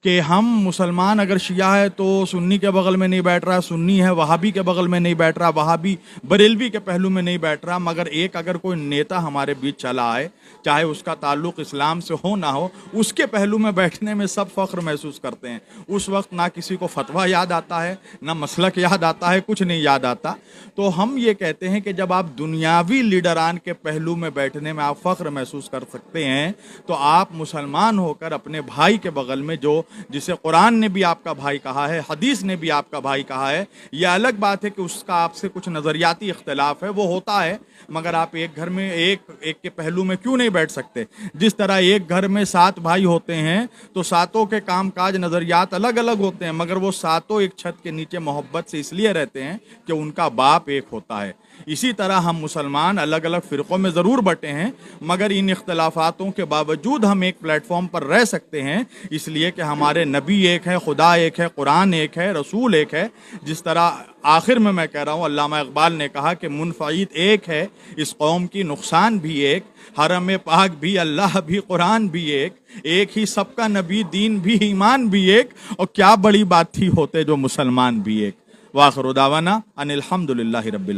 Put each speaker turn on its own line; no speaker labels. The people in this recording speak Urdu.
کہ ہم مسلمان اگر شیعہ ہے تو سنی کے بغل میں نہیں بیٹھ رہا، سنی ہے وہابی کے بغل میں نہیں بیٹھ رہا، وہابی بریلوی کے پہلو میں نہیں بیٹھ رہا، مگر ایک اگر کوئی نیتا ہمارے بیچ چلا آئے، چاہے اس کا تعلق اسلام سے ہو نہ ہو، اس کے پہلو میں بیٹھنے میں سب فخر محسوس کرتے ہیں۔ اس وقت نہ کسی کو فتویٰ یاد آتا ہے، نہ مسلک یاد آتا ہے، کچھ نہیں یاد آتا۔ تو ہم یہ کہتے ہیں کہ جب آپ دنیاوی لیڈران کے پہلو میں بیٹھنے میں آپ فخر محسوس کر سکتے ہیں، تو آپ مسلمان ہو کر اپنے بھائی کے بغل میں جسے قرآن نے بھی آپ کا بھائی کہا ہے، حدیث نے بھی آپ کا بھائی کہا ہے، یہ الگ بات ہے کہ اس کا آپ سے کچھ نظریاتی اختلاف ہے، وہ ہوتا ہے، مگر آپ ایک گھر میں ایک کے پہلو میں کیوں نہیں بیٹھ سکتے؟ جس طرح ایک گھر میں 7 بھائی ہوتے ہیں تو ساتوں کے کام کاج نظریات الگ الگ ہوتے ہیں، مگر وہ ساتوں ایک چھت کے نیچے محبت سے اس لیے رہتے ہیں کہ ان کا باپ ایک ہوتا ہے۔ اسی طرح ہم مسلمان الگ الگ فرقوں میں ضرور بٹے ہیں، مگر ان اختلافاتوں کے باوجود ہم ایک پلیٹ فارم پر رہ سکتے ہیں، اس لیے کہ ہمارے نبی ایک ہے، خدا ایک ہے، قرآن ایک ہے، رسول ایک ہے۔ جس طرح آخر میں کہہ رہا ہوں، علامہ اقبال نے کہا کہ منفعید ایک ہے، اس قوم کی نقصان بھی ایک، حرم پاک بھی، اللہ بھی، قرآن بھی ایک ہی سب کا نبی، دین بھی، ایمان بھی ایک، اور کیا بڑی بات تھی ہوتے جو مسلمان بھی ایک۔ وآخر دعوانا ان الحمدللہ رب العالمین۔